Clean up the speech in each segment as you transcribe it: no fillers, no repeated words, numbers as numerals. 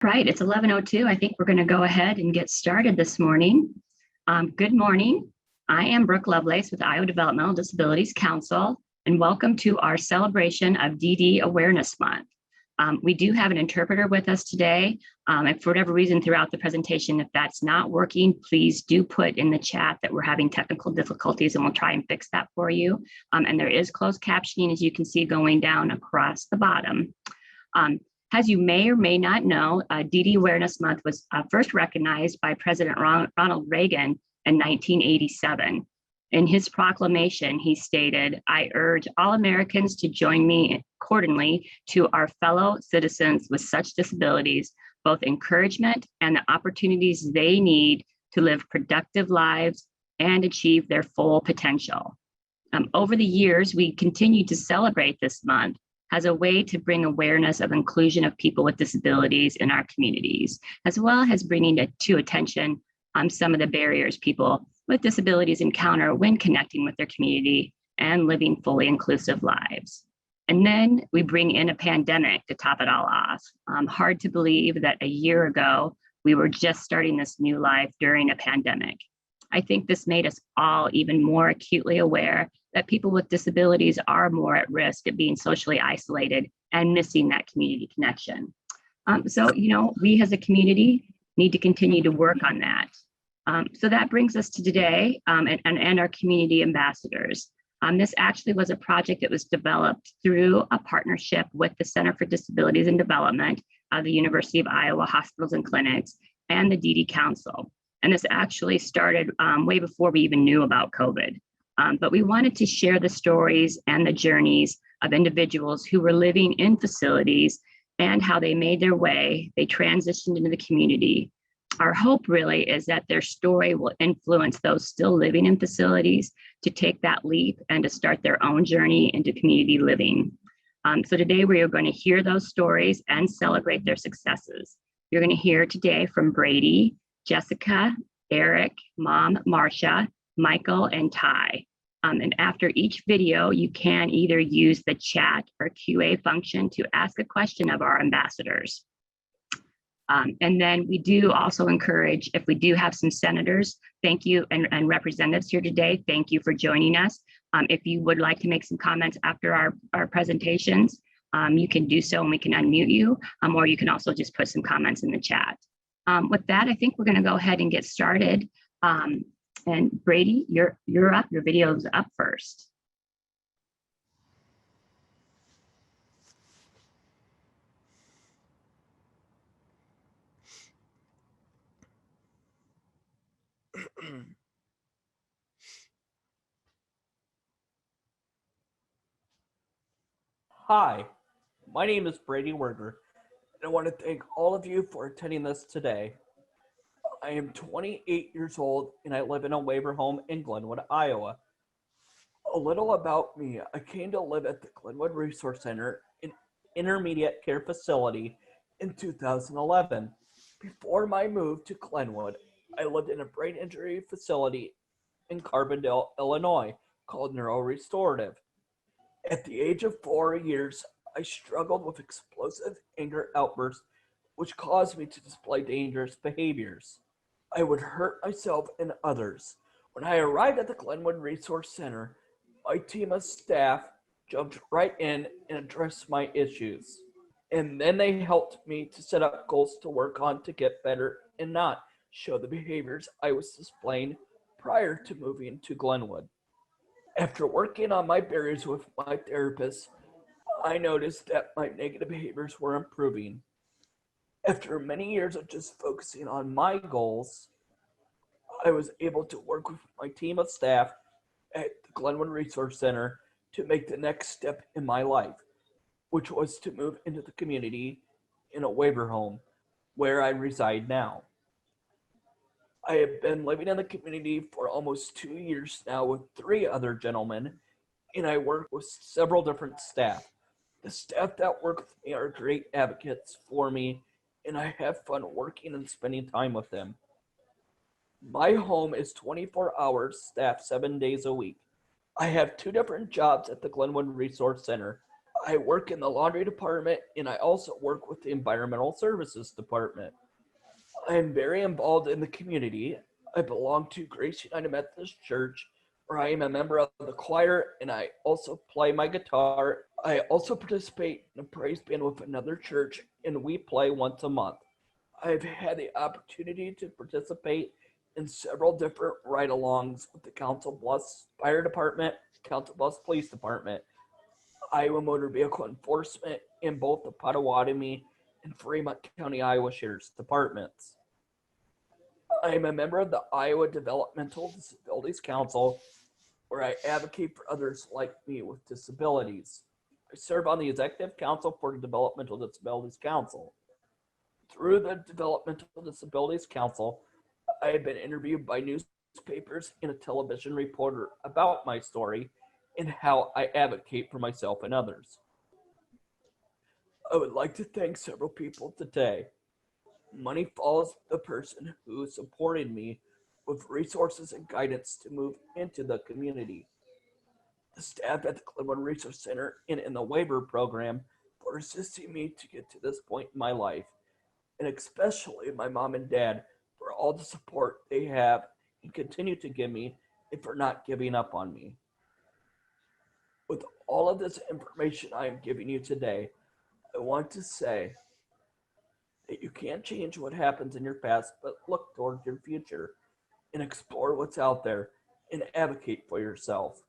Right, it's 11:02. I think we're going to go ahead and get started this morning. Good morning. I am Brooke Lovelace with Iowa Developmental Disabilities Council, and welcome to our celebration of DD Awareness Month. We do have an interpreter with us today, and for whatever reason throughout the presentation, if that's not working, please do put in the chat that we're having technical difficulties, and we'll try and fix that for you. And there is closed captioning, as you can see, going down across the bottom. As you may or may not know, DD Awareness Month was first recognized by President Ronald Reagan in 1987. In his proclamation, he stated, "I urge all Americans to join me accordingly to our fellow citizens with such disabilities, both encouragement and the opportunities they need to live productive lives and achieve their full potential." Over the years, we continue to celebrate this month as a way to bring awareness of inclusion of people with disabilities in our communities, as well as bringing to attention some of the barriers people with disabilities encounter when connecting with their community and living fully inclusive lives. And then we bring in a pandemic to top it all off. Hard to believe that a year ago, we were just starting this new life during a pandemic. I think this made us all even more acutely aware that people with disabilities are more at risk of being socially isolated and missing that community connection. So, we as a community need to continue to work on that. So that brings us to today and our community ambassadors. This actually was a project that was developed through a partnership with the Center for Disabilities and Development of the University of Iowa Hospitals and Clinics and the DD Council. And this actually started way before we even knew about COVID. But we wanted to share the stories and the journeys of individuals who were living in facilities and how they made their way, they transitioned into the community. Our hope really is that their story will influence those still living in facilities to take that leap and to start their own journey into community living. So today we are going to hear those stories and celebrate their successes. You're going to hear today from Brady, Jessica, Eric, Mom, Marcia, Michael, and Ty. And after each video, you can either use the chat or QA function to ask a question of our ambassadors. And then we do also encourage, if we do have some senators, thank you, and representatives here today, thank you for joining us. If you would like to make some comments after our presentations, you can do so and we can unmute you, or you can also just put some comments in the chat. With that, I think we're going to go ahead and get started. And Brady, you're up. Your video's up first. Hi, my name is Brady Werger, and I want to thank all of you for attending this today. I am 28 years old, and I live in a waiver home in Glenwood, Iowa. A little about me. I came to live at the Glenwood Resource Center, an intermediate care facility, in 2011. Before my move to Glenwood, I lived in a brain injury facility in Carbondale, Illinois, called Neuro Restorative. At the age of 4 years, I struggled with explosive anger outbursts, which caused me to display dangerous behaviors. I would hurt myself and others. When I arrived at the Glenwood Resource Center, my team of staff jumped right in and addressed my issues. And then they helped me to set up goals to work on to get better and not show the behaviors I was displaying prior to moving to Glenwood. After working on my barriers with my therapist, I noticed that my negative behaviors were improving. After many years of just focusing on my goals, I was able to work with my team of staff at the Glenwood Resource Center to make the next step in my life, which was to move into the community in a waiver home where I reside now. I have been living in the community for almost 2 years now with 3 other gentlemen, and I work with several different staff. The staff that work with me are great advocates for me, and I have fun working and spending time with them. My home is 24 hours, staffed 7 days a week. I have 2 different jobs at the Glenwood Resource Center. I work in the laundry department, and I also work with the environmental services department. I am very involved in the community. I belong to Grace United Methodist Church, where I am a member of the choir, and I also play my guitar. I also participate in a praise band with another church, and we play once a month. I've had the opportunity to participate in several different ride-alongs with the Council Bluffs Fire Department, Council Bluffs Police Department, Iowa Motor Vehicle Enforcement, in both the Potawatomi and Fremont County, Iowa Sheriff's Departments. I am a member of the Iowa Developmental Disabilities Council, where I advocate for others like me with disabilities. I serve on the Executive Council for the Developmental Disabilities Council. Through the Developmental Disabilities Council, I have been interviewed by newspapers and a television reporter about my story and how I advocate for myself and others. I would like to thank several people today. Money follows the person who supported me with resources and guidance to move into the community. The staff at the Glenwood Resource Center and in the waiver program for assisting me to get to this point in my life, and especially my mom and dad for all the support they have and continue to give me and for not giving up on me. With all of this information I am giving you today, I want to say that you can't change what happens in your past, but look toward your future and explore what's out there and advocate for yourself.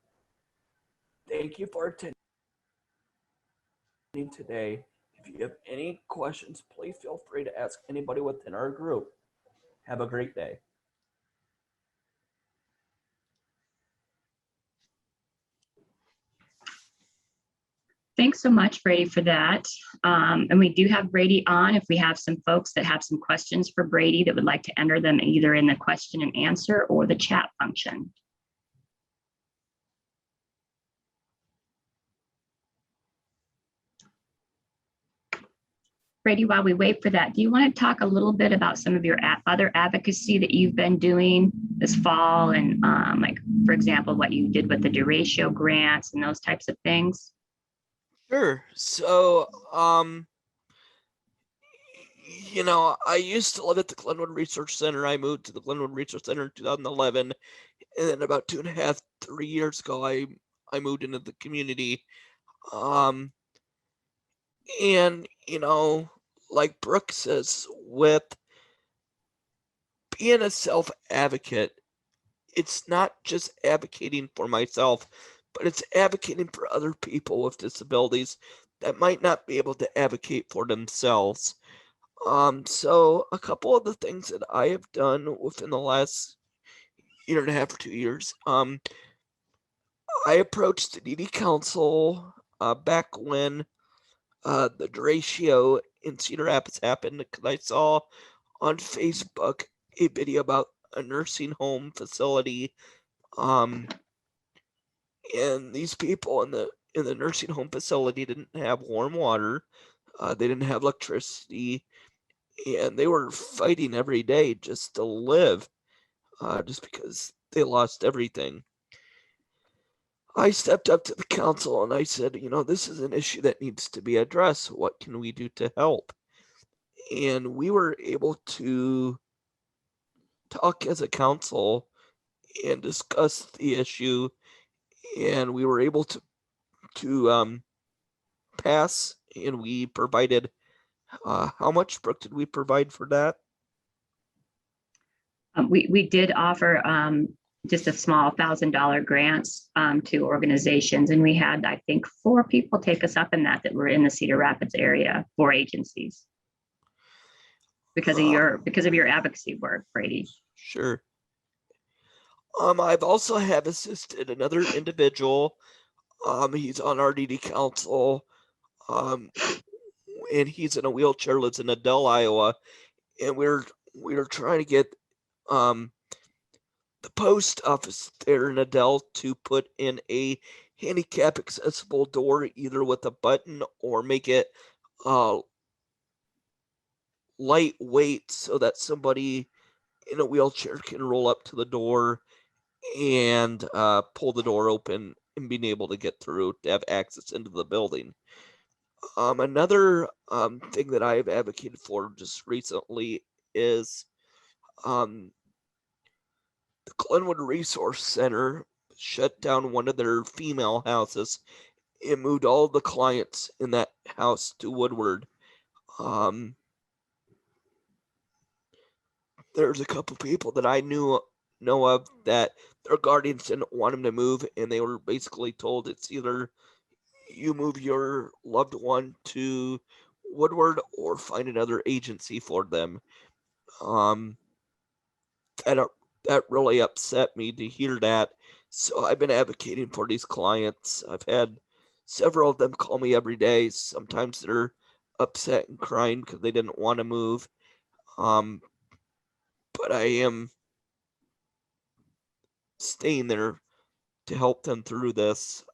Thank you for attending today. If you have any questions, please feel free to ask anybody within our group. Have a great day. Thanks so much, Brady, for that. And we do have Brady on. If we have some folks that have some questions for Brady that would like to enter them either in the question and answer or the chat function. Brady, while we wait for that, do you want to talk a little bit about some of your other advocacy that you've been doing this fall? And like, for example, what you did with the deratio grants and those types of things? Sure. So, I used to live at the Glenwood Research Center. I moved to the Glenwood Research Center in 2011. And then about 2.5, 3 years ago, I moved into the community. And, like Brooke says, with being a self-advocate, it's not just advocating for myself, but it's advocating for other people with disabilities that might not be able to advocate for themselves. So a couple of the things that I have done within the last 1.5 or 2 years, I approached the DD Council back when the deratio in Cedar Rapids happened, because I saw on Facebook a video about a nursing home facility, and these people in the nursing home facility didn't have warm water, they didn't have electricity, and they were fighting every day just to live, just because they lost everything. I stepped up to the council and I said, this is an issue that needs to be addressed. What can we do to help? And we were able to talk as a council and discuss the issue, and we were able to pass, and we provided, how much, Brooke, did we provide for that? We did offer just a small $1,000 grants to organizations, and we had, I think, 4 people take us up in that were in the Cedar Rapids area, 4 agencies, because of your advocacy work, Brady. Sure. I've also have assisted another individual. He's on our DD council, and he's in a wheelchair, lives in Adel, Iowa, and we're trying to get the post office there in Adel to put in a handicap accessible door, either with a button or make it lightweight so that somebody in a wheelchair can roll up to the door and pull the door open and being able to get through to have access into the building. Another thing that I have advocated for just recently is the Glenwood Resource Center shut down one of their female houses and moved all the clients in that house to Woodward. There's a couple people that I know of that their guardians didn't want them to move, and they were basically told it's either you move your loved one to Woodward or find another agency for them. That really upset me to hear that. So I've been advocating for these clients. I've had several of them call me every day. Sometimes they're upset and crying because they didn't want to move. But I am staying there to help them through this.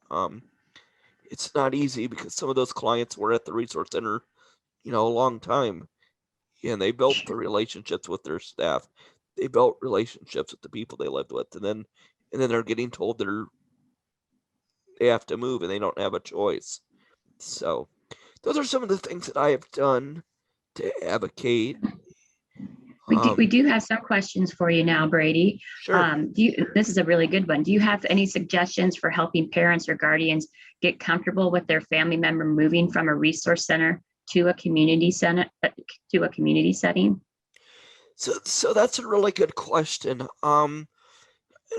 It's not easy because some of those clients were at the resource center, a long time, and they built the relationships with their staff. They built relationships with the people they lived with, and then they're getting told they have to move and they don't have a choice. So those are some of the things that I have done to advocate. We do have some questions for you now, Brady. Sure. This is a really good one. Do you have any suggestions for helping parents or guardians get comfortable with their family member moving from a resource center to a community setting? So that's a really good question. And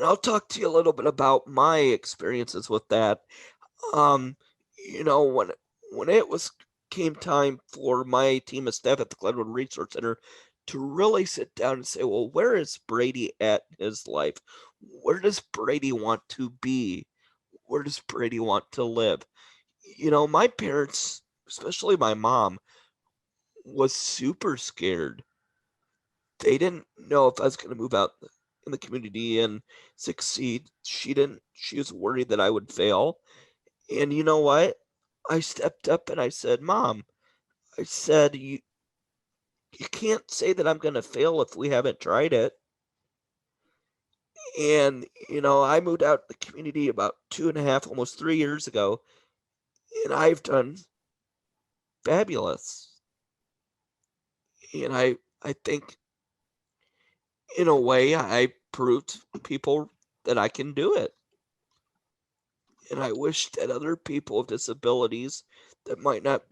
I'll talk to you a little bit about my experiences with that. When it came time for my team of staff at the Glenwood Resource Center to really sit down and say, well, where is Brady at in his life? Where does Brady want to be? Where does Brady want to live? My parents, especially my mom, was super scared. They didn't know if I was going to move out in the community and succeed. She was worried that I would fail. And you know what? I stepped up and I said, Mom, I said, you can't say that I'm going to fail if we haven't tried it. And, I moved out the community about 2.5, almost 3 years ago, and I've done fabulous. And I think in a way I proved to people that I can do it. And I wish that other people with disabilities that might not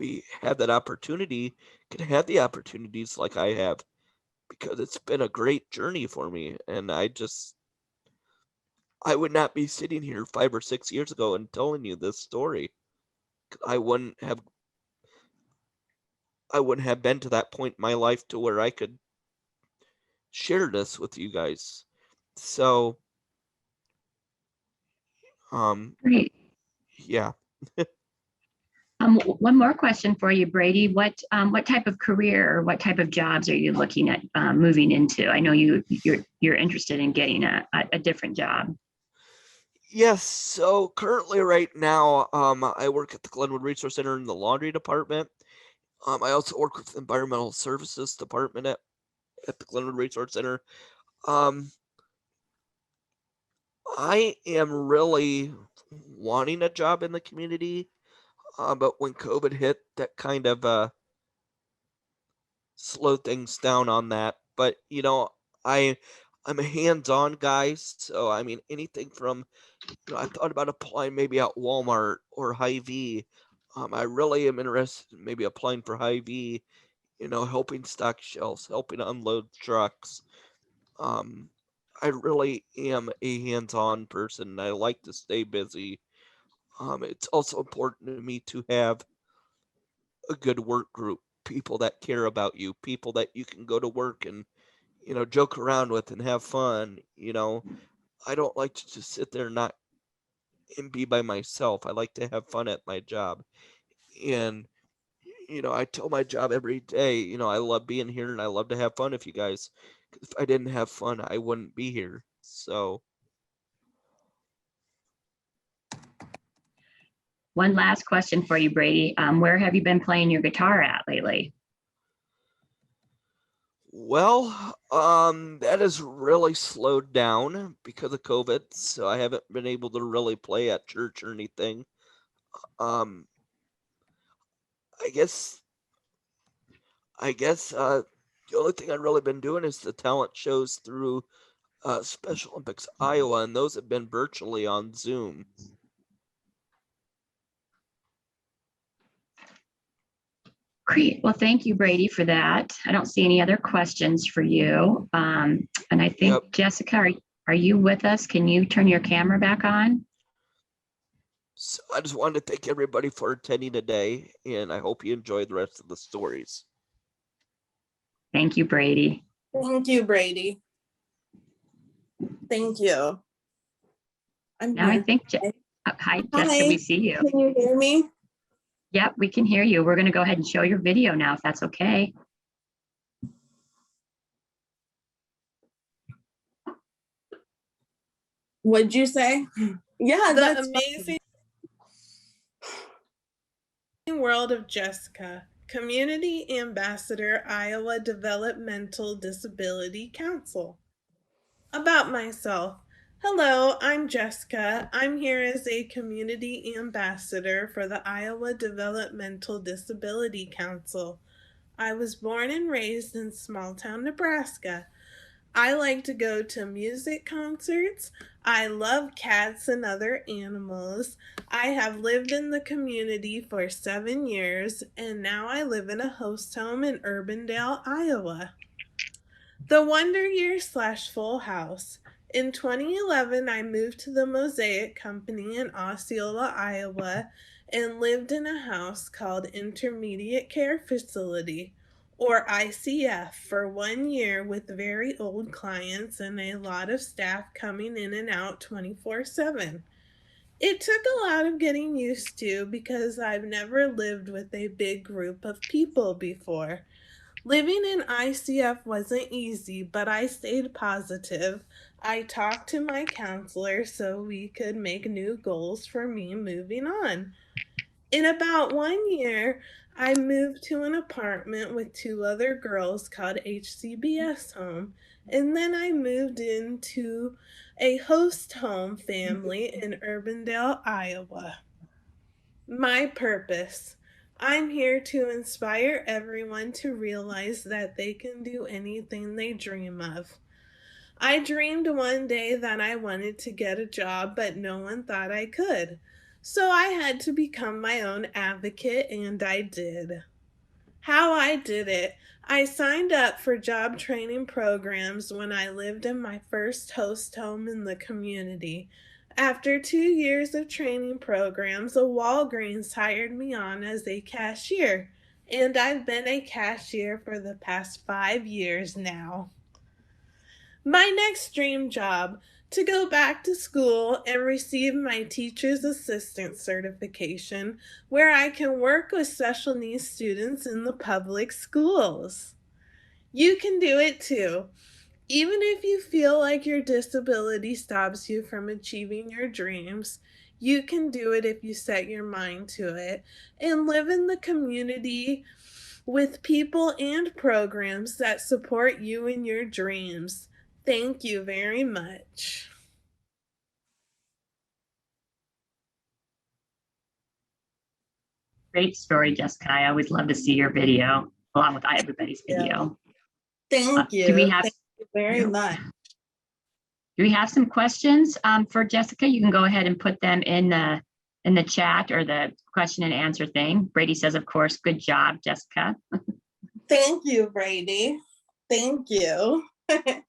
have that opportunity can have the opportunities like I have, because it's been a great journey for me. And I would not be sitting here 5 or 6 years ago and telling you this story. I wouldn't have been to that point in my life to where I could share this with you guys. So, Great. yeah. One more question for you, Brady. What type of career or what type of jobs are you looking at moving into? I know you're interested in getting a different job. Yes. So currently, right now, I work at the Glenwood Resource Center in the laundry department. I also work with the environmental services department at the Glenwood Resource Center. I am really wanting a job in the community, but when COVID hit, that kind of slowed things down on that. But I'm a hands-on guy, so I mean anything from I thought about applying maybe at Walmart or Hy-Vee. I really am interested in maybe applying for Hy-Vee, helping stock shelves, helping unload trucks. I really am a hands-on person, and I like to stay busy. It's also important to me to have a good work group, people that care about you, people that you can go to work and, joke around with and have fun. I don't like to just sit there and be by myself. I like to have fun at my job. And, I tell my job every day, I love being here and I love to have fun with you guys. 'Cause if I didn't have fun, I wouldn't be here. So, One last question for you, Brady. Where have you been playing your guitar at lately? well, That has really slowed down because of COVID, so I haven't been able to really play at church or anything. Um, I guess, the only thing I've really been doing is the talent shows through Special Olympics Iowa, and those have been virtually on Zoom. Great. Well, thank you, Brady, for that. I don't see any other questions for you. And I think, Yep. Jessica, are you with us? Can you turn your camera back on? So I just wanted to thank everybody for attending today, and I hope you enjoy the rest of the stories. Thank you, Brady. Thank you, Brady. Thank you. I'm Now I here. think, hi, Jessica, we see you. Can you hear me? Yep, we can hear you. We're going to go ahead and show your video now, if that's okay. What'd you say? Yeah, The that's amazing world of Jessica, Community Ambassador, Iowa Developmental Disability Council. About myself. Hello, I'm Jessica. I'm here as a Community Ambassador for the Iowa Developmental Disability Council. I was born and raised in small town Nebraska. I like to go to music concerts. I love cats and other animals. I have lived in the community for 7 years, and now I live in a host home in Urbandale, Iowa. The Wonder Year / Full House. In 2011, I moved to the Mosaic Company in Osceola, Iowa, and lived in a house called Intermediate Care Facility, or ICF, for 1 year with very old clients and a lot of staff coming in and out 24/7. It took a lot of getting used to because I've never lived with a big group of people before. Living in ICF wasn't easy, but I stayed positive. I talked to my counselor so we could make new goals for me moving on. In about 1 year, I moved to an apartment with 2 other girls called HCBS Home, and then I moved into a host home family in Urbandale, Iowa. My purpose. I'm here to inspire everyone to realize that they can do anything they dream of. I dreamed one day that I wanted to get a job, but no one thought I could. So I had to become my own advocate, and I did. How I did it. I signed up for job training programs when I lived in my first host home in the community. After 2 years of training programs, a Walgreens hired me on as a cashier, and I've been a cashier for the past 5 years now. My next dream job, to go back to school and receive my teacher's assistant certification, where I can work with special needs students in the public schools. You can do it too. Even if you feel like your disability stops you from achieving your dreams, you can do it if you set your mind to it and live in the community with people and programs that support you in your dreams. Thank you very much. Great story, Jessica. I always love to see your video, along with everybody's video. Thank you. Do we have, Thank you very much. do we have some questions for Jessica? You can go ahead and put them in the chat or the question and answer thing. Brady says, of course, good job, Jessica. Thank you, Brady. Thank you. Do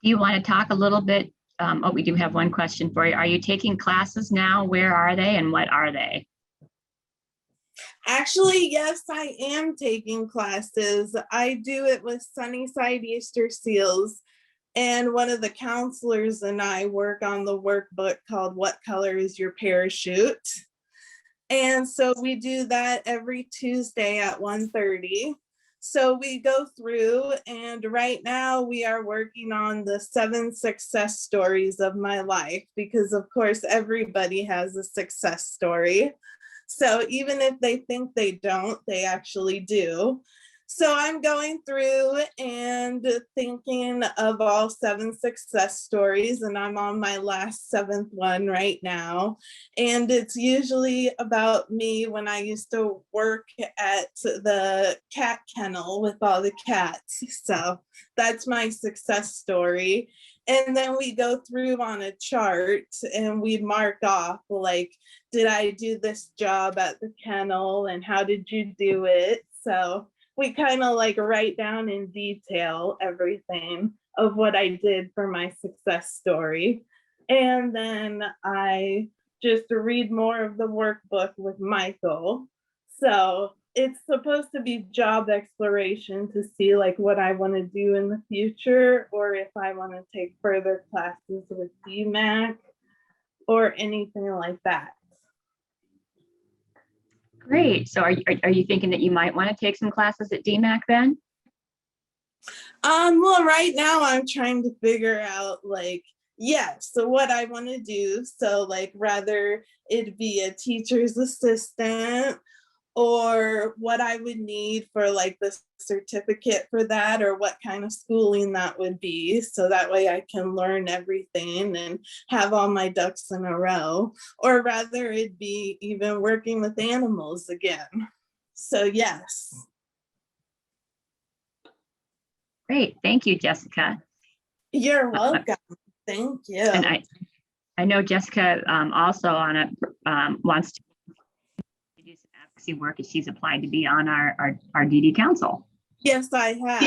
you want to talk a little bit? Oh, we do have one question for you. Are you taking classes now? Where are they and what are they? Actually, yes, I am taking classes. I do it with Sunnyside Easter Seals, and one of the counselors and I work on the workbook called What Color is Your Parachute? And so we do that every Tuesday at 1:30. So we go through, and right now we are working on the 7 success stories of my life, because of course everybody has a success story. So even if they think they don't, they actually do. So I'm going through and thinking of all 7 success stories, and I'm on my last 7th one right now. And it's usually about me when I used to work at the cat kennel with all the cats. So that's my success story. And then we go through on a chart and we mark off, like, did I do this job at the kennel and how did you do it? So we kind of like write down in detail everything of what I did for my success story. And then I just read more of the workbook with Michael. So it's supposed to be job exploration to see like what I want to do in the future, or if I want to take further classes with DMAC or anything like that. Great. So are you thinking that you might want to take some classes at DMAC then? Well, right now I'm trying to figure out like, so what I want to do. So like rather it be a teacher's assistant, or what I would need for like the certificate for that, or what kind of schooling that would be. So that way I can learn everything and have all my ducks in a row, or rather it be even working with animals again. So yes. Great. Thank you, Jessica. You're welcome. Thank you. And I know Jessica also wants to do some advocacy work as she's applied to be on our DD council. Yes, I have.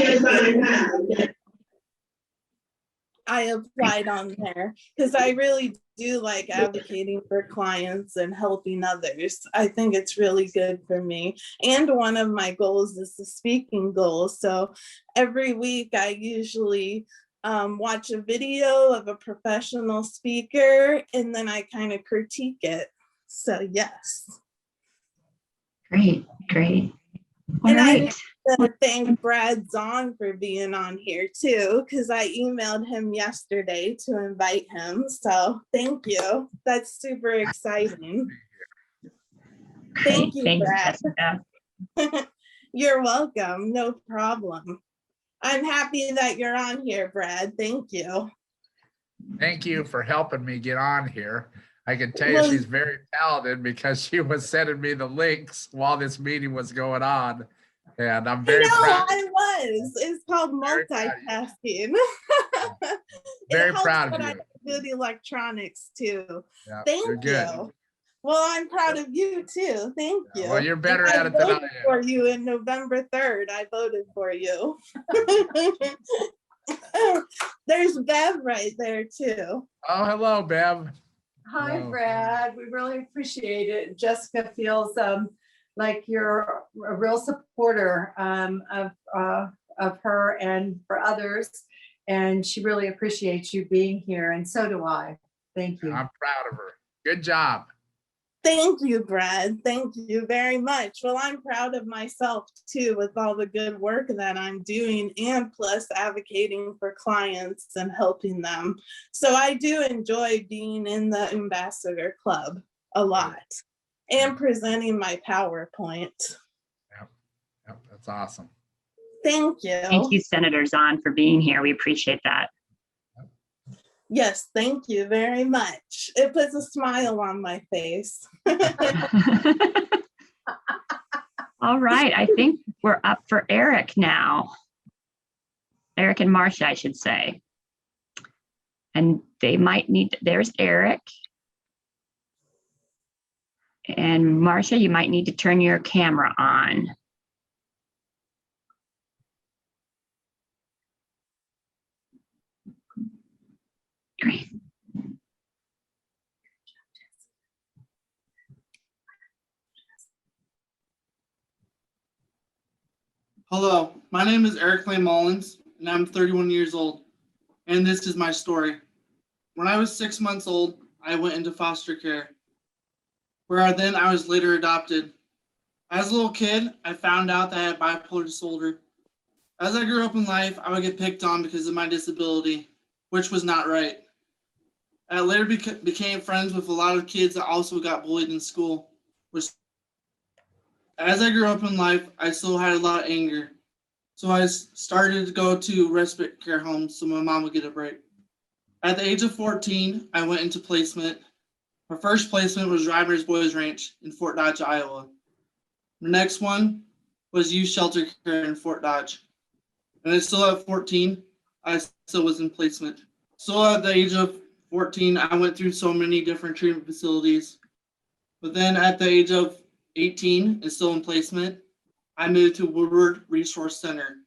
I applied on there because I really do like advocating for clients and helping others. I think it's really good for me. And one of my goals is the speaking goal. So every week I usually watch a video of a professional speaker and then I kind of critique it. So yes. Great. All and right. I want to thank Brad Zahn for being on here too, because I emailed him yesterday to invite him. So thank you. That's super exciting. Thank you, Thank Brad. Jessica. You're welcome. No problem. I'm happy that you're on here, Brad. Thank you. Thank you for helping me get on here. I can tell you she's very talented because she was sending me the links while this meeting was going on. And I'm very proud. I was. It's called multitasking. Very proud of you. I do the electronics too. Yeah, Thank you. Well, I'm proud of you too. Thank you. Well, you're better at it than I am. For you in November 3rd, I voted for you. There's Bev right there too. Oh, hello, Bev. Hi, Brad. We really appreciate it. Jessica feels like you're a real supporter of her and for others, and she really appreciates you being here, and so do I. Thank you. I'm proud of her. Good job. Thank you, Brad. Thank you very much. Well, I'm proud of myself too, with all the good work that I'm doing, and plus advocating for clients and helping them. So I do enjoy being in the Ambassador Club a lot and presenting my PowerPoint. Yep, that's awesome. Thank you. Thank you, Senator Zahn, for being here. We appreciate that. Yes, thank you very much. It puts a smile on my face. All right, I think we're up for Eric now. Eric and Marcia, I should say. And they might need, there's Eric. And Marcia, you might need to turn your camera on. Great. Hello, my name is Eric Mullins, and I'm 31 years old, and this is my story. When I was 6 months old, I went into foster care, where I was later adopted. As a little kid, I found out that I had bipolar disorder. As I grew up in life, I would get picked on because of my disability, which was not right. I later became friends with a lot of kids that also got bullied in school. As I grew up in life, I still had a lot of anger. So I started to go to respite care homes so my mom would get a break. At the age of 14, I went into placement. My first placement was Reimer's Boys Ranch in Fort Dodge, Iowa. The next one was youth shelter care in Fort Dodge. And I still at 14, I still was in placement. So at the age of 14, I went through so many different treatment facilities. But then at the age of 18 and still in placement, I moved to Woodward Resource Center,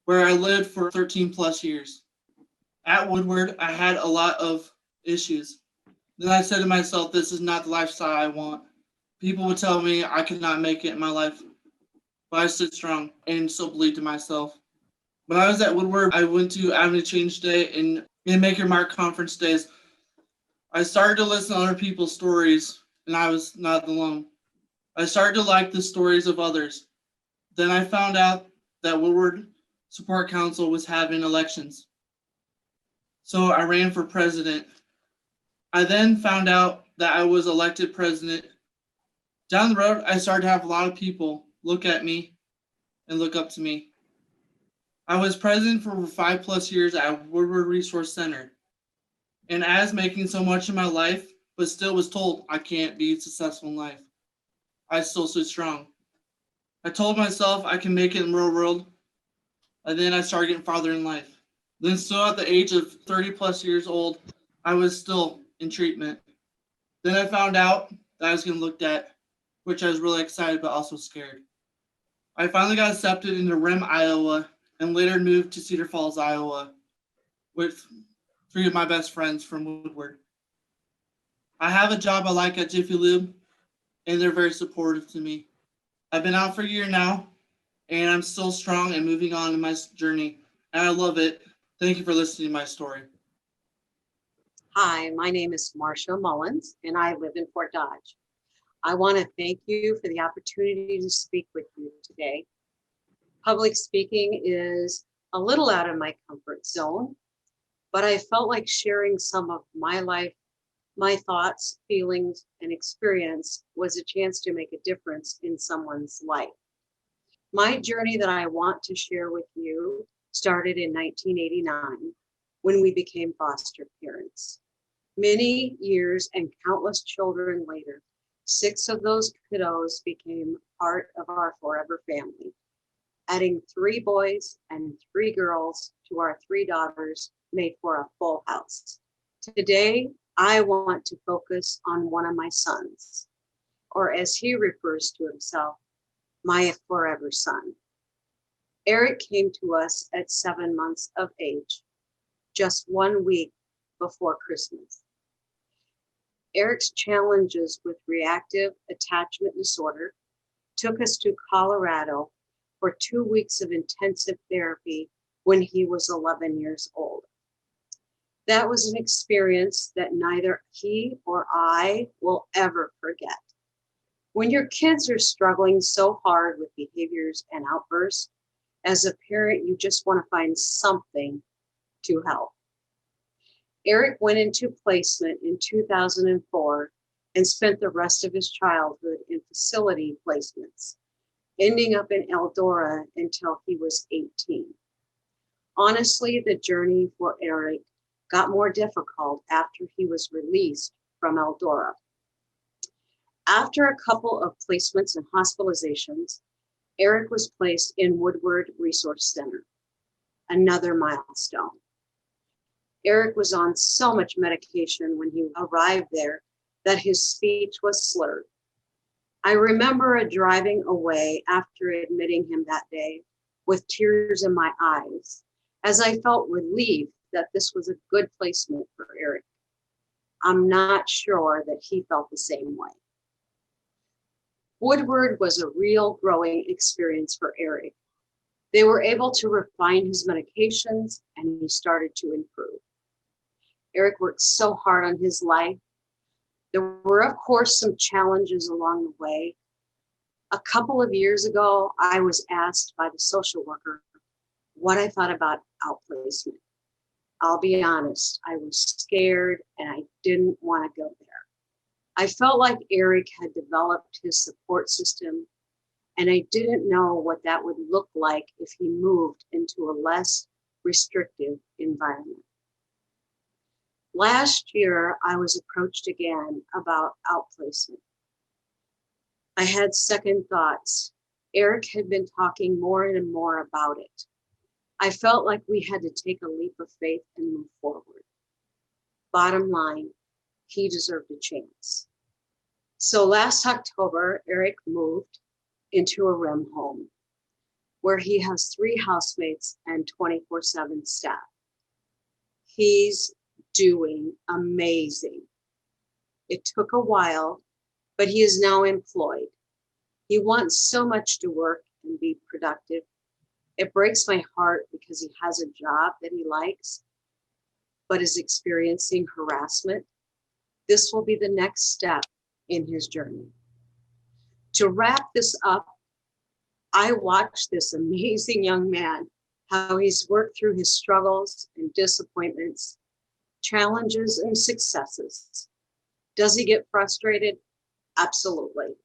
where I lived for 13 plus years. At Woodward, I had a lot of issues. Then I said to myself, this is not the lifestyle I want. People would tell me I could not make it in my life, but I stood strong and still believed in myself. When I was at Woodward, I went to Avenue Change Day and Maker Mark Conference days. I started to listen to other people's stories, and I was not alone. I started to like the stories of others. Then I found out that Woodward Support Council was having elections. So I ran for president. I then found out that I was elected president. Down the road, I started to have a lot of people look at me and look up to me. I was president for over 5+ years at Woodward Resource Center. And as making so much in my life, but still was told I can't be successful in life, I still stood strong. I told myself I can make it in the real world. And then I started getting farther in life. Then still at the age of 30+ years old, I was still in treatment. Then I found out that I was getting looked at, which I was really excited but also scared. I finally got accepted into REM, Iowa, and later moved to Cedar Falls, Iowa, with 3 of my best friends from Woodward. I have a job I like at Jiffy Lube, and they're very supportive to me. I've been out for a year now, and I'm still strong and moving on in my journey, and I love it. Thank you for listening to my story. Hi, my name is Marcia Mullins, and I live in Fort Dodge. I want to thank you for the opportunity to speak with you today. Public speaking is a little out of my comfort zone, but I felt like sharing some of my life, my thoughts, feelings, and experience was a chance to make a difference in someone's life. My journey that I want to share with you started in 1989 when we became foster parents. Many years and countless children later, 6 of those kiddos became part of our forever family. Adding 3 boys and 3 girls to our 3 daughters made for a full house. Today, I want to focus on one of my sons, or as he refers to himself, my forever son. Eric came to us at 7 months of age, just 1 week before Christmas. Eric's challenges with reactive attachment disorder took us to Colorado for 2 weeks of intensive therapy when he was 11 years old. That was an experience that neither he or I will ever forget. When your kids are struggling so hard with behaviors and outbursts, as a parent, you just want to find something to help. Eric went into placement in 2004 and spent the rest of his childhood in facility placements, ending up in Eldora until he was 18. Honestly, the journey for Eric got more difficult after he was released from Eldora. After a couple of placements and hospitalizations, Eric was placed in Woodward Resource Center, another milestone. Eric was on so much medication when he arrived there that his speech was slurred. I remember driving away after admitting him that day with tears in my eyes, as I felt relieved that this was a good placement for Eric. I'm not sure that he felt the same way. Woodward was a real growing experience for Eric. They were able to refine his medications and he started to improve. Eric worked so hard on his life. There were, of course, some challenges along the way. A couple of years ago, I was asked by the social worker what I thought about outplacement. I'll be honest, I was scared and I didn't want to go there. I felt like Eric had developed his support system And I didn't know what that would look like if he moved into a less restrictive environment. Last year, I was approached again about outplacement. I had second thoughts. Eric had been talking more and more about it. I felt like we had to take a leap of faith and move forward. Bottom line, he deserved a chance. So last October, Eric moved into a REM home where he has 3 housemates and 24/7 staff. He's doing amazing. It took a while, but he is now employed. He wants so much to work and be productive. It breaks my heart because he has a job that he likes, but is experiencing harassment. This will be the next step in his journey. To wrap this up, I watched this amazing young man, how he's worked through his struggles and disappointments, challenges and successes. Does he get frustrated? Absolutely.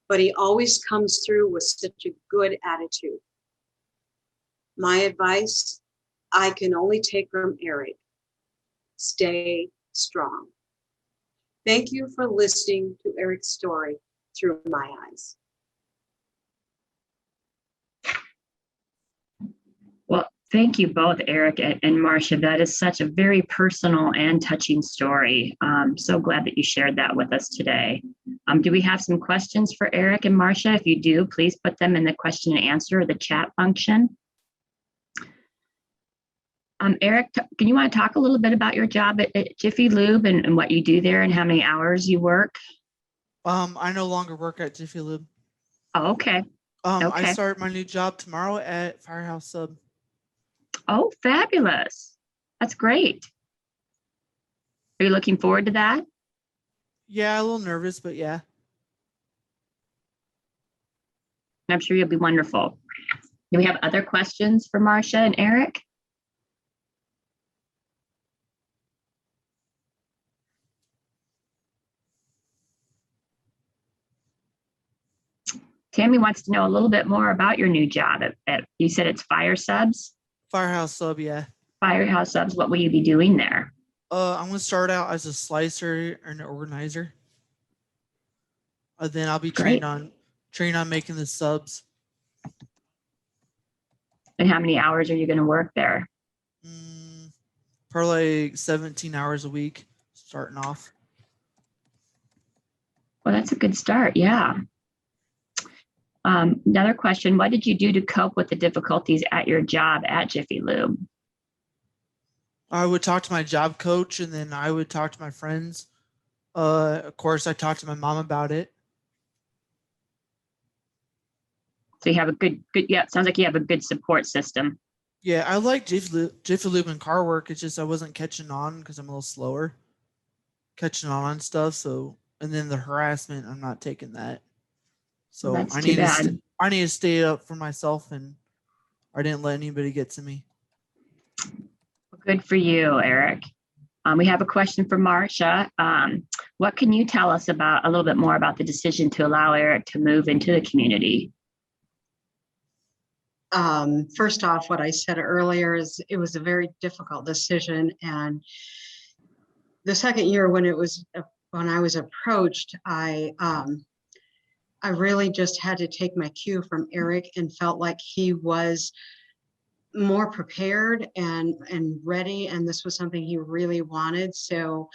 But he always comes through with such a good attitude. My advice, I can only take from Eric. Stay strong. Thank you for listening to Eric's story through my eyes. Well, thank you both, Eric and Marcia. That is such a very personal and touching story. So glad that you shared that with us today. Do we have some questions for Eric and Marcia? If you do, please put them in the question and answer or the chat function. Eric, can you want to talk a little bit about your job at Jiffy Lube and what you do there and how many hours you work? I no longer work at Jiffy Lube. Oh, okay. Okay. I start my new job tomorrow at Firehouse Sub. Oh, fabulous. That's great. Are you looking forward to that? Yeah, a little nervous, but yeah. I'm sure you'll be wonderful. Do we have other questions for Marcia and Eric? Tammy wants to know a little bit more about your new job. You said it's Fire Subs? Firehouse Sub, yeah. Firehouse Subs, what will you be doing there? I'm going to start out as a slicer and an organizer. Then I'll be trained on making the subs. And how many hours are you going to work there? Probably 17 hours a week, starting off. Well, that's a good start, yeah. Another question, what did you do to cope with the difficulties at your job at Jiffy Lube? I would talk to my job coach, and then I would talk to my friends. Of course, I talked to my mom about it. So you have a good, yeah, it sounds like you have a good support system. Yeah, I like Jiffy Lube and car work. It's just I wasn't catching on because I'm a little slower. Catching on stuff, so, and then the harassment, I'm not taking that. So that's I too bad. I need to stay up for myself, and I didn't let anybody get to me. Well, good for you, Eric. We have a question for Marcia. What can you tell us about a little bit more about the decision to allow Eric to move into the community? First off, what I said earlier is it was a very difficult decision, and the second year when I was approached, I really just had to take my cue from Eric and felt like he was more prepared and ready, and this was something he really wanted. So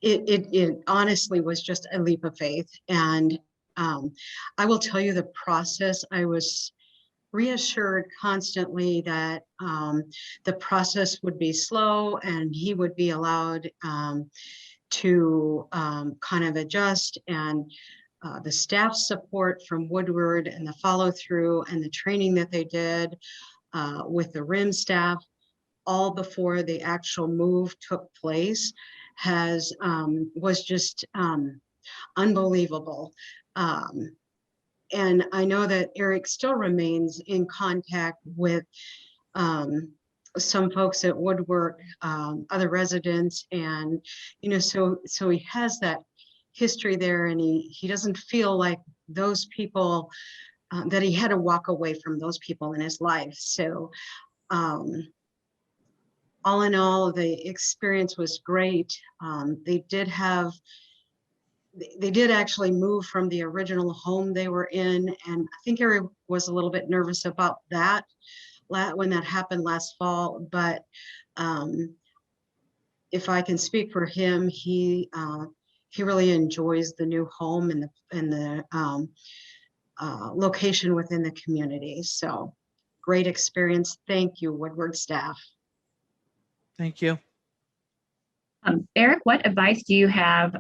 it honestly was just a leap of faith. And I will tell you the process, I was reassured constantly that the process would be slow and he would be allowed to kind of adjust, and the staff support from Woodward and the follow through and the training that they did with the RIM staff all before the actual move took place was just unbelievable. And I know that Eric still remains in contact with some folks at Woodwork, other residents, and so he has that history there, and he doesn't feel like those people, that he had to walk away from those people in his life. So all in all, the experience was great. They did actually move from the original home they were in, and I think Eric was a little bit nervous about that when that happened last fall. But if I can speak for him, he really enjoys the new home and the location within the community. So great experience. Thank you, Woodward staff. Thank you. Eric, what advice do you have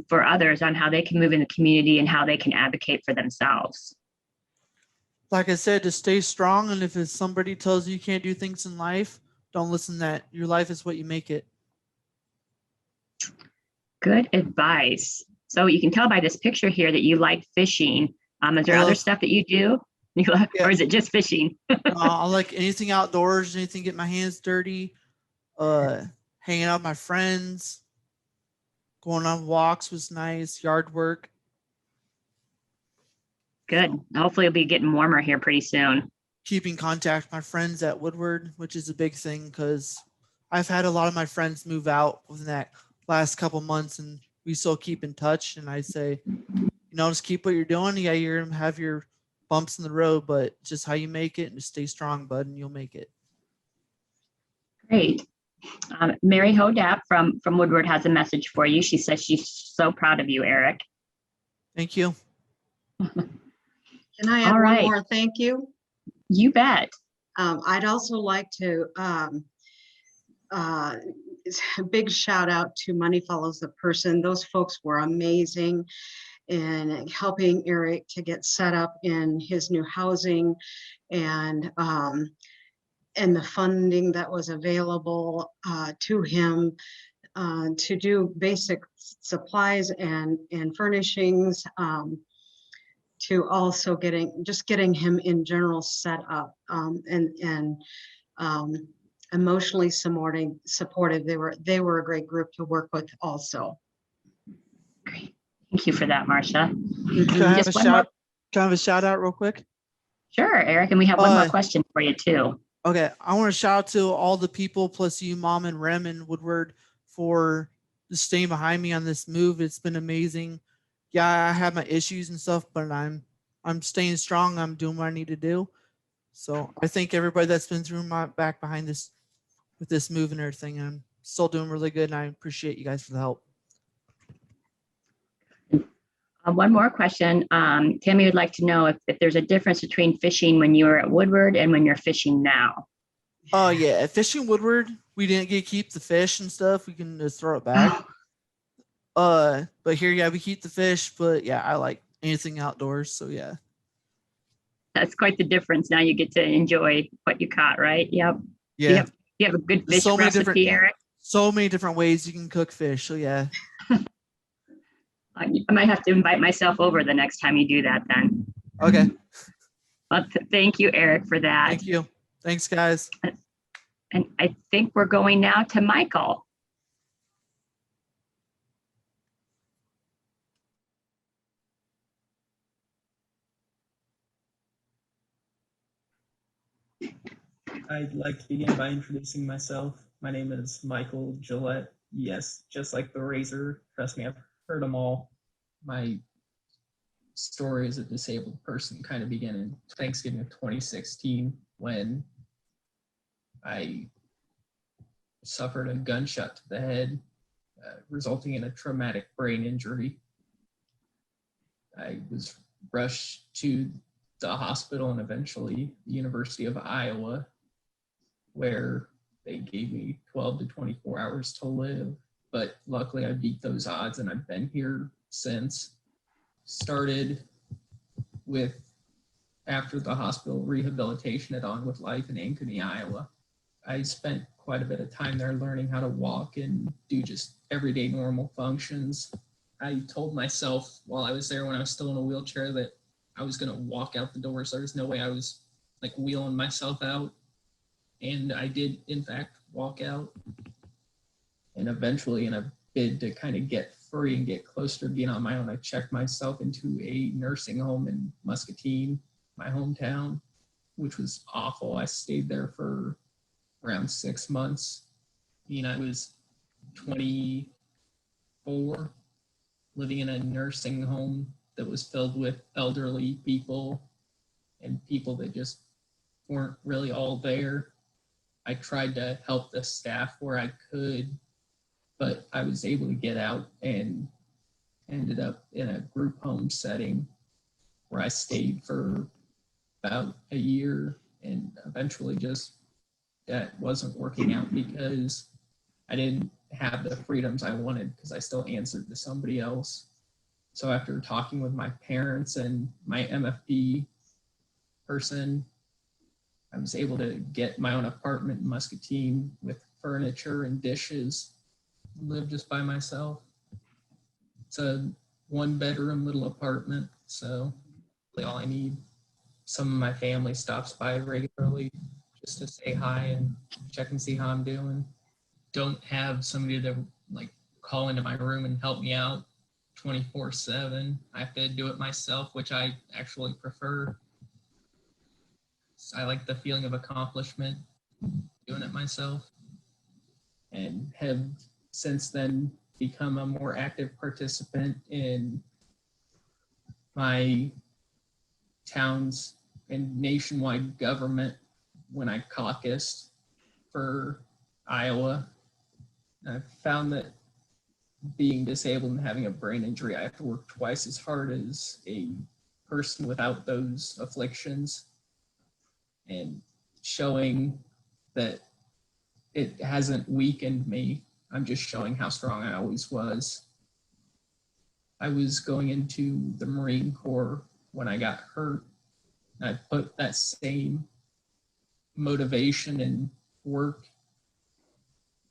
for others on how they can move in the community and how they can advocate for themselves? Like I said, to stay strong. And if it's somebody tells you can't do things in life, don't listen to that. Your life is what you make it. Good advice. So you can tell by this picture here that you like fishing. Is there other stuff that you do? Or is it just fishing? I like anything outdoors, anything get my hands dirty, hanging out with my friends, going on walks was nice, yard work. Good. Hopefully it'll be getting warmer here pretty soon. Keeping contact with my friends at Woodward, which is a big thing because I've had a lot of my friends move out within that last couple months, and we still keep in touch. And I say, just keep what you're doing. Yeah, you're gonna have your bumps in the road, but just how you make it, and just stay strong, bud, and you'll make it. Great. Mary Hodap from Woodward has a message for you. She says she's so proud of you, Eric. Thank you. Can I add one more thank you? You bet. I'd also like to a big shout out to Money Follows the Person. Those folks were amazing in helping Eric to get set up in his new housing, and the funding that was available to him to do basic supplies and furnishings, to also getting him in general set up, and emotionally supportive. They were a great group to work with also. Great. Thank you for that, Marcia. Can I have a shout out real quick? Sure, Eric, and we have one more question for you too. Okay, I want to shout out to all the people, plus you, Mom and Rem and Woodward, for staying behind me on this move. It's been amazing. Yeah, I have my issues and stuff, but I'm staying strong. I'm doing what I need to do. So I thank everybody that's been through my back behind this with this move and everything. I'm still doing really good, and I appreciate you guys for the help. One more question. Tammy would like to know if there's a difference between fishing when you were at Woodward and when you're fishing now. Oh yeah, at fishing Woodward, we didn't get to keep the fish and stuff. We can just throw it back. But here, yeah, we keep the fish. But yeah, I like anything outdoors. So yeah. That's quite the difference. Now you get to enjoy what you caught, right? Yep. Yeah. You have a good fish so recipe, Eric? So many different ways you can cook fish. So yeah. I might have to invite myself over the next time you do that then. Okay. Well, thank you, Eric, for that. Thank you. Thanks, guys. And I think we're going now to Michael. I'd like to begin by introducing myself. My name is Michael Gillette. Yes, just like the razor. Trust me, I've heard them all. My story as a disabled person kind of began in Thanksgiving of 2016 when I suffered a gunshot to the head, resulting in a traumatic brain injury. I was rushed to the hospital and eventually the University of Iowa, where they gave me 12 to 24 hours to live. But luckily I beat those odds and I've been here since. Started with, after the hospital, rehabilitation at On With Life in Ankeny, Iowa. I spent quite a bit of time there learning how to walk and do just everyday normal functions. I told myself while I was there, when I was still in a wheelchair, that I was gonna walk out the doors. There was no way I was like wheeling myself out. And I did, in fact, walk out. And eventually, in a bid to kind of get free and get closer to being on my own, I checked myself into a nursing home in Muscatine, my hometown, which was awful. I stayed there for around 6 months. I was 24, living in a nursing home that was filled with elderly people and people that just weren't really all there. I tried to help the staff where I could, but I was able to get out and ended up in a group home setting where I stayed for about a year, and eventually just that wasn't working out because I didn't have the freedoms I wanted because I still answered to somebody else. So after talking with my parents and my MFP person, I was able to get my own apartment in Muscatine with furniture and dishes, live just by myself. It's a 1-bedroom little apartment, so really all I need. Some of my family stops by regularly just to say hi and check and see how I'm doing. Don't have somebody to call into my room and help me out 24/7. I have to do it myself, which I actually prefer. I like the feeling of accomplishment doing it myself, and have since then become a more active participant in my town's and nationwide government when I caucused for Iowa. I've found that being disabled and having a brain injury, I have to work twice as hard as a person without those afflictions, and showing that it hasn't weakened me. I'm just showing how strong I always was. I was going into the Marine Corps when I got hurt. I put that same motivation and work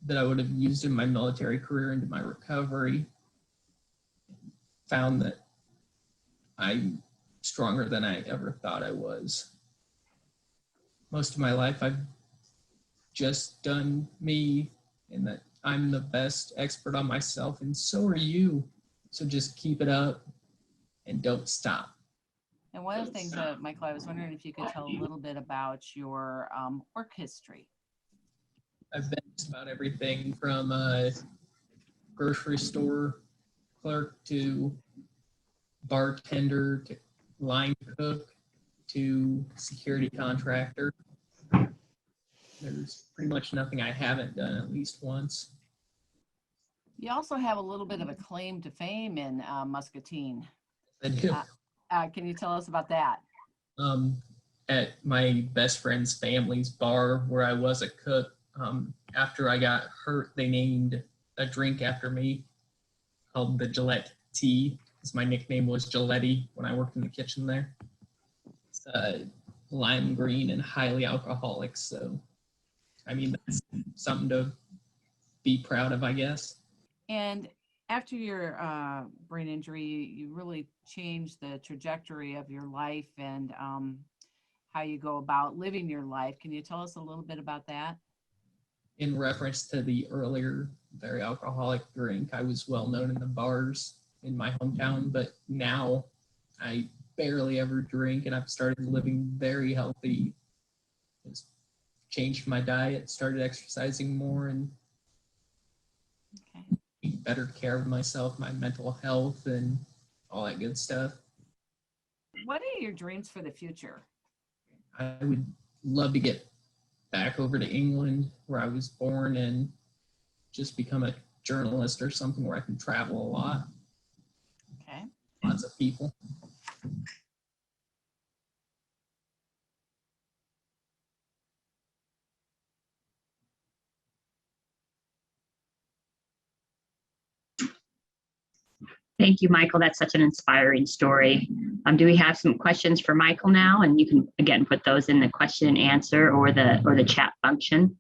that I would have used in my military career into my recovery. Found that I'm stronger than I ever thought I was. Most of my life, I've just done me, and that I'm the best expert on myself, and so are you. So just keep it up and don't stop. And one of the things that, Michael, I was wondering if you could tell a little bit about your work history. I've been just about everything from a grocery store clerk to bartender to line cook to security contractor. There's pretty much nothing I haven't done at least once. You also have a little bit of a claim to fame in Muscatine. I do. Can you tell us about that? At my best friend's family's bar where I was a cook, after I got hurt, they named a drink after me called the Gillette tea, because my nickname was Gillette when I worked in the kitchen there. It's lime green and highly alcoholic, so I mean, that's something to be proud of, I guess. And after your brain injury, you really changed the trajectory of your life and how you go about living your life. Can you tell us a little bit about that? In reference to the earlier very alcoholic drink, I was well known in the bars in my hometown, but now I barely ever drink, and I've started living very healthy. Just changed my diet, started exercising more, and taking better care of myself, my mental health, and all that good stuff. What are your dreams for the future? I would love to get back over to England where I was born and just become a journalist or something where I can travel a lot. Okay. Lots of people. Thank you, Michael. That's such an inspiring story. Do we have some questions for Michael now? And you can, again, put those in the question and answer or the chat function.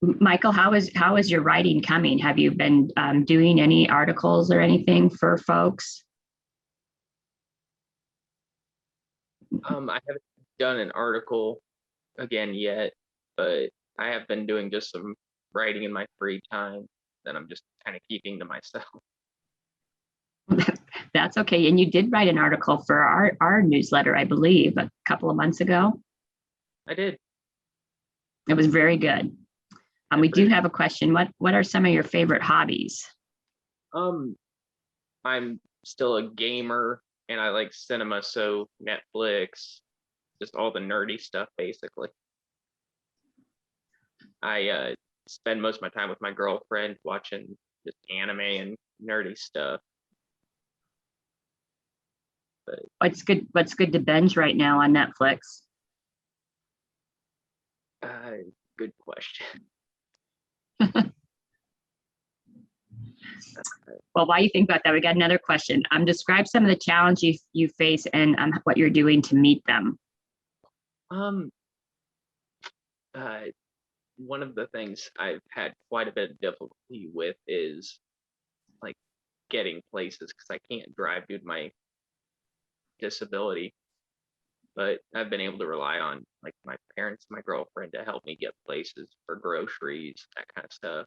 Michael, how is your writing coming? Have you been doing any articles or anything for folks? I haven't done an article again yet, but I have been doing just some writing in my free time. that I'm just kind of keeping to myself. That's okay. And you did write an article for our newsletter, I believe, a couple of months ago. I did. It was very good. We do have a question. What are some of your favorite hobbies? I'm still a gamer and I like cinema, so Netflix, just all the nerdy stuff basically. I spend most of my time with my girlfriend watching just anime and nerdy stuff. But What's good to binge right now on Netflix? good question. Well, while you think about that, we got another question. Describe some of the challenges you face and what you're doing to meet them. One of the things I've had quite a bit of difficulty with is like getting places because I can't drive due to my disability. But I've been able to rely on like my parents, my girlfriend to help me get places for groceries, that kind of stuff.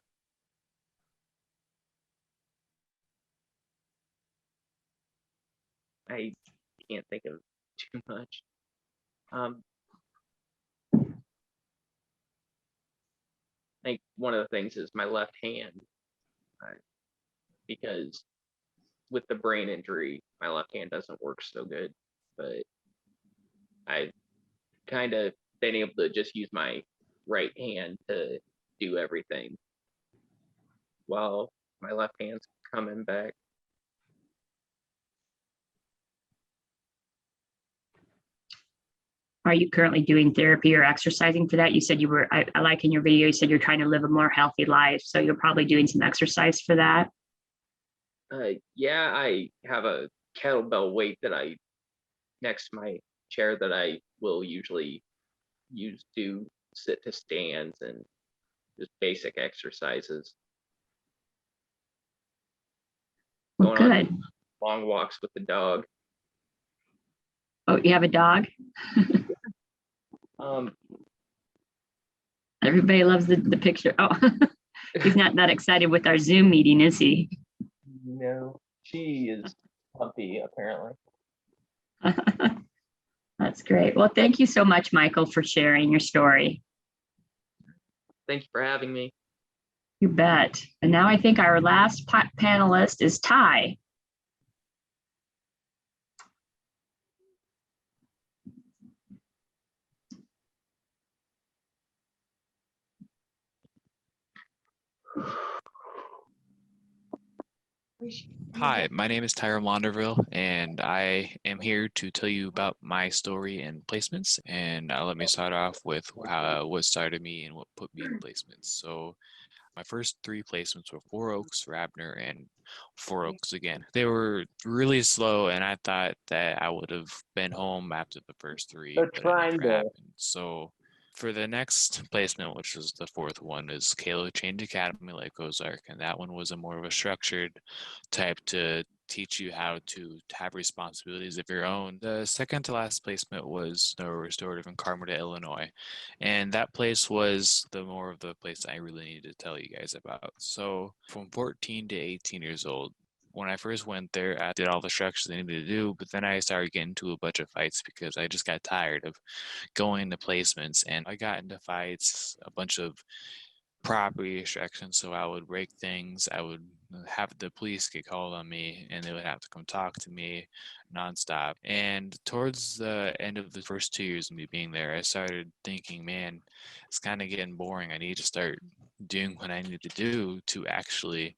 I can't think of too much. I think one of the things is my left hand, because with the brain injury, my left hand doesn't work so good, but I've kind of been able to just use my right hand to do everything while my left hand's coming back. Are you currently doing therapy or exercising for that? You said you were, I like in your video, you said you're trying to live a more healthy life. So you're probably doing some exercise for that. Yeah, I have a kettlebell weight that I next to my chair that I will usually use to sit to stands and just basic exercises. Well, Going good. on long walks with the dog. Oh, you have a dog? Everybody loves the picture. Oh, he's not that excited with our Zoom meeting, is he? No, she is pumpy apparently. That's great. Well, thank you so much, Michael, for sharing your story. Thank you for having me. You bet. And now I think our last panelist is Ty. Hi, my name is Tyra Monderville, and I am here to tell you about my story and placements. And let me start off with what started me and what put me in placements. So my first three placements were Four Oaks, Rabner, and Four Oaks again. They were really slow, and I thought that I would have been home after the first three, They're but it trying never to. happened. So for the next placement, which was the fourth one, is Kalo Change Academy, like Ozark, and that one was a more of a structured type to teach you how to have responsibilities of your own. The second to last placement was the Restorative in Carmody, Illinois, and that place was the more of the place I really needed to tell you guys about. So from 14 to 18 years old, when I first went there, I did all the structures I needed to do, but then I started getting into a bunch of fights because I just got tired of going into placements, and I got into fights, a bunch of property extraction. So I would break things. I would have the police get called on me, and they would have to come talk to me nonstop. And towards the end of the first 2 years of me being there, I started thinking, man, it's kind of getting boring. I need to start doing what I need to do to actually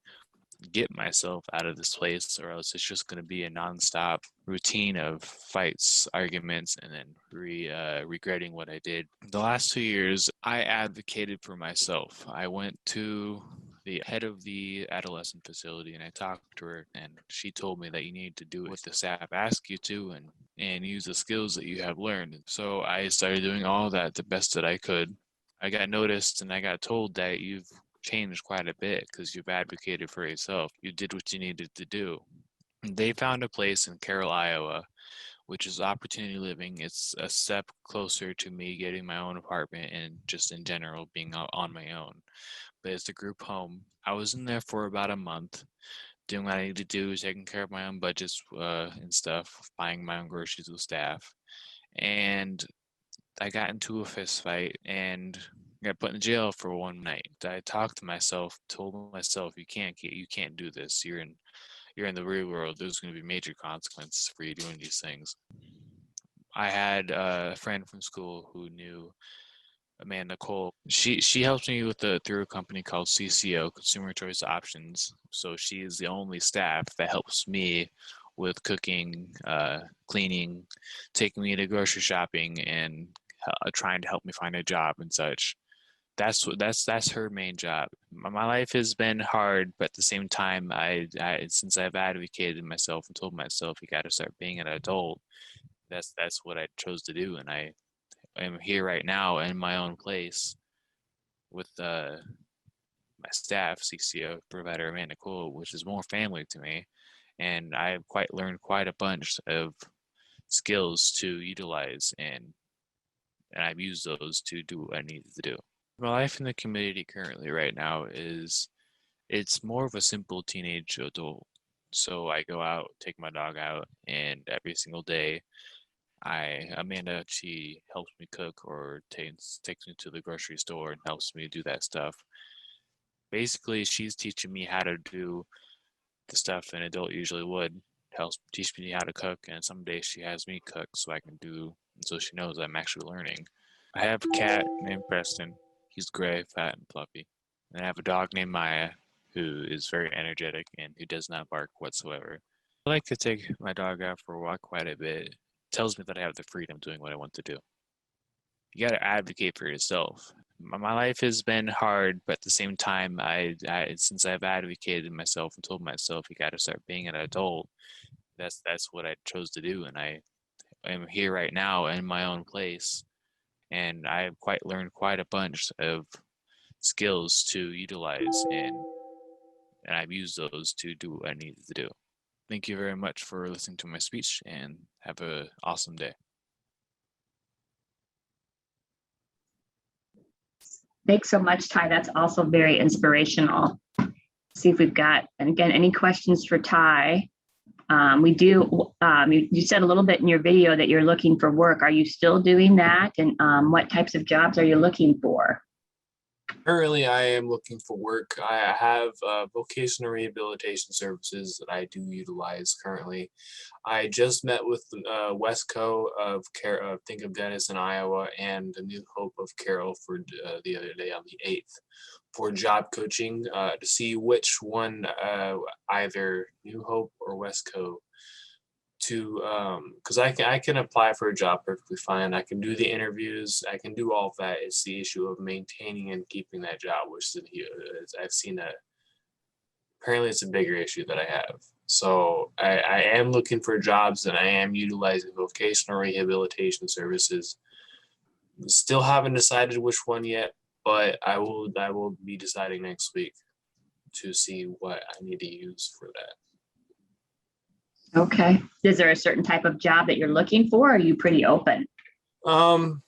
get myself out of this place, or else it's just going to be a nonstop routine of fights, arguments, and then regretting what I did. The last 2 years, I advocated for myself. I went to the head of the adolescent facility and I talked to her, and she told me that you need to do what the staff ask you to and use the skills that you have learned. So I started doing all that the best that I could. I got noticed and I got told that you've changed quite a bit because you've advocated for yourself. You did what you needed to do. They found a place in Carroll, Iowa, which is opportunity living. It's a step closer to me getting my own apartment and just in general being on my own. But it's a group home. I was in there for about a month, doing what I need to do, taking care of my own budgets and stuff, buying my own groceries with staff. And I got into a fist fight and got put in jail for one night. I talked to myself, told myself, you can't do this. You're in the real world. There's going to be major consequences for you doing these things. I had a friend from school who knew Amanda Cole. She helps me with through a company called CCO, Consumer Choice Options. So she is the only staff that helps me with cooking, cleaning, taking me to grocery shopping, and trying to help me find a job and such. That's her main job. My life has been hard, but at the same time, I since I've advocated myself and told myself you got to start being an adult. That's what I chose to do, and I am here right now in my own place with my staff, CCO provider Amanda Cole, which is more family to me, and I've learned quite a bunch of skills to utilize, and I've used those to do what I needed to do. My life in the community currently right now it's more of a simple teenage adult. So I go out, take my dog out, and every single day Amanda, she helps me cook or takes me to the grocery store and helps me do that stuff. Basically, she's teaching me how to do the stuff an adult usually would. Helps teach me how to cook, and some days she has me cook so she knows I'm actually learning. I have a cat named Preston. He's gray, fat, and fluffy. And I have a dog named Maya, who is very energetic and who does not bark whatsoever. I like to take my dog out for a walk quite a bit. It tells me that I have the freedom doing what I want to do. You got to advocate for yourself. My life has been hard, but at the same time, I since I've advocated myself and told myself you got to start being an adult. That's what I chose to do, and I am here right now in my own place, and I've learned quite a bunch of skills to utilize, and I've used those to do what I needed to do. Thank you very much for listening to my speech, and have an awesome day. Thanks so much, Ty. That's also very inspirational. See if we've got, and again, any questions for Ty? We do, you said a little bit in your video that you're looking for work. Are you still doing that? And what types of jobs are you looking for? Currently, I am looking for work. I have vocational rehabilitation services that I do utilize currently. I just met with Westco of Think of Dennis in Iowa and the New Hope of Carroll for the other day on the 8th for job coaching to see which one, either New Hope or Westco, to because I can apply for a job perfectly fine. I can do the interviews. I can do all of that. It's the issue of maintaining and keeping that job, which is, I've seen that apparently it's a bigger issue that I have. So I am looking for jobs and I am utilizing vocational rehabilitation services. Still haven't decided which one yet, but I will be deciding next week to see what I need to use for that. Okay. Is there a certain type of job that you're looking for? Or are you pretty open? So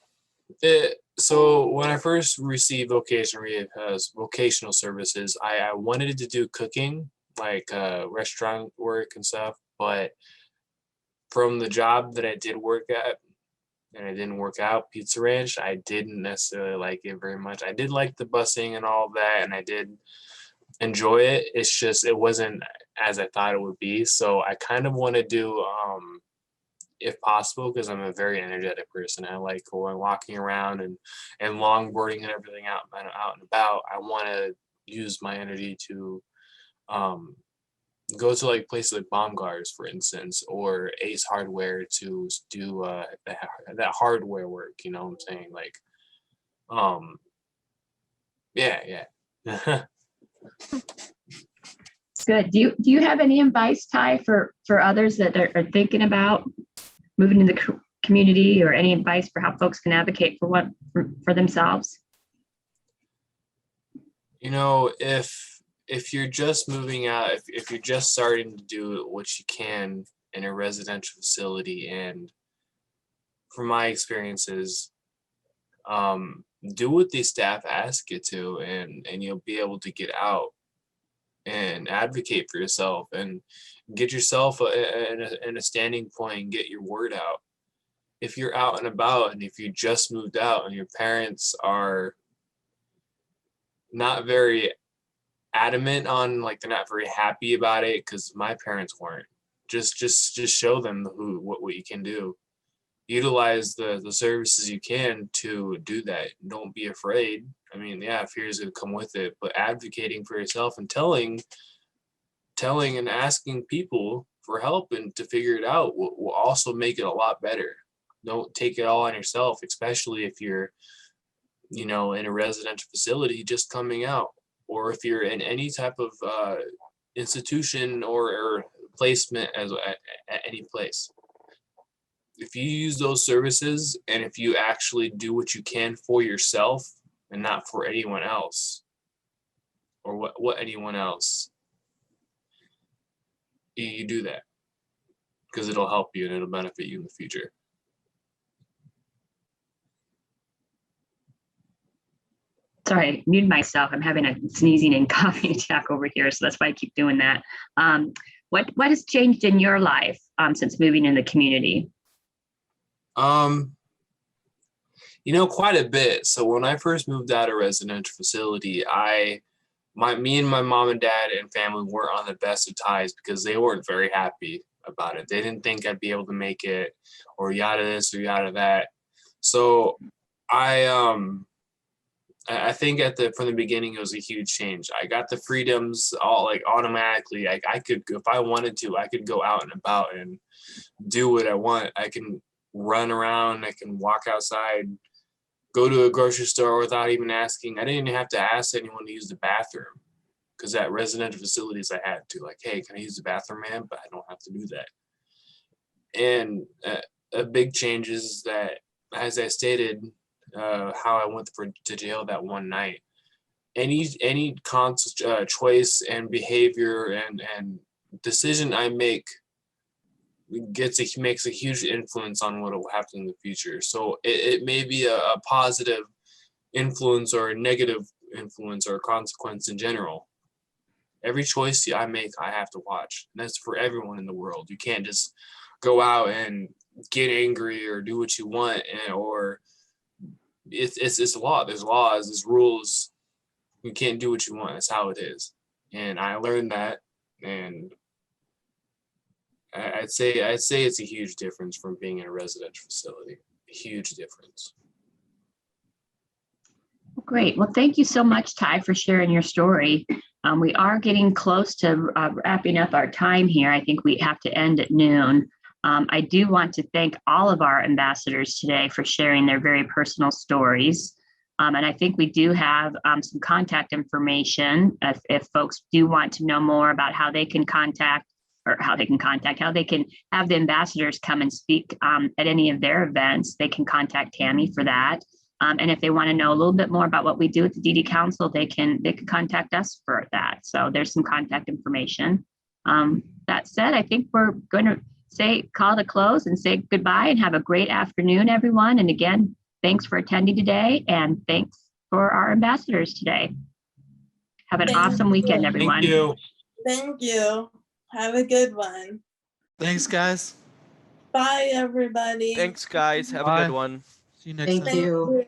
when I first received vocational services, I wanted to do cooking, like restaurant work and stuff. But from the job that I did work at, and it didn't work out, Pizza Ranch, I didn't necessarily like it very much. I did like the busing and all of that, and I did enjoy it. It's just it wasn't as I thought it would be. So I kind of want to do, if possible, because I'm a very energetic person. I like going walking around and longboarding and everything out and about. I want to use my energy to go to like places like Baumgart's, for instance, or Ace Hardware to do that hardware work. You know what I'm saying? Like, yeah. Good. Do you have any advice, Ty, for others that are thinking about moving to the community, or any advice for how folks can advocate for themselves? You know, if you're just moving out, if you're just starting to do what you can, in a residential facility. And from my experiences, do what the staff ask you to, and you'll be able to get out and advocate for yourself and get yourself in a standing point and get your word out. If you're out and about, and if you just moved out and your parents are not very adamant on, like, they're not very happy about it, because my parents weren't, just show them what you can do. Utilize the services you can to do that. Don't be afraid. I mean, yeah, fear is going to come with it, but advocating for yourself and telling and asking people for help and to figure it out will also make it a lot better. Don't take it all on yourself, especially if you're, in a residential facility just coming out, or if you're in any type of institution or placement at any place. If you use those services, and if you actually do what you can for yourself and not for anyone else, or what anyone else, you do that, because it'll help you and it'll benefit you in the future. Sorry, I muted myself. I'm having a sneezing and coughing attack over here, so that's why I keep doing that. What has changed in your life since moving in the community? Quite a bit. So when I first moved out of residential facility, me and my mom and dad and family weren't on the best of ties, because they weren't very happy about it. They didn't think I'd be able to make it, or yada this or yada that. So I think from the beginning, it was a huge change. I got the freedoms all, like, automatically. I could, if I wanted to, I could go out and about and do what I want. I can run around, I can walk outside, go to a grocery store without even asking. I didn't even have to ask anyone to use the bathroom, because at residential facilities I had to, like, hey, can I use the bathroom, man? But I don't have to do that. And a big change is that, as I stated, how I went to jail that one night. Any choice and behavior and decision I make makes a huge influence on what will happen in the future. So it may be a positive influence or a negative influence or a consequence in general. Every choice I make, I have to watch. And that's for everyone in the world. You can't just go out and get angry or do what you want, or it's law. There's laws, there's rules. You can't do what you want. That's how it is. And I learned that, and I'd say it's a huge difference from being in a residential facility. A huge difference. Great. Well, thank you so much, Ty, for sharing your story. We are getting close to wrapping up our time here. I think we have to end at noon. I do want to thank all of our ambassadors today for sharing their very personal stories. And I think we do have some contact information if folks do want to know more about how they can have the ambassadors come and speak at any of their events. They can contact Tammy for that. And if they want to know a little bit more about what we do at the DD Council, they can contact us for that. So there's some contact information. That said, I think we're going to call to close and say goodbye, and have a great afternoon, everyone. And again, thanks for attending today, and thanks for our ambassadors today. Have an awesome weekend, everyone. Thank you. Thank you. Have a good one. Thanks, guys. Bye, everybody. Thanks, guys. Have a good one. See you next time. Thank you.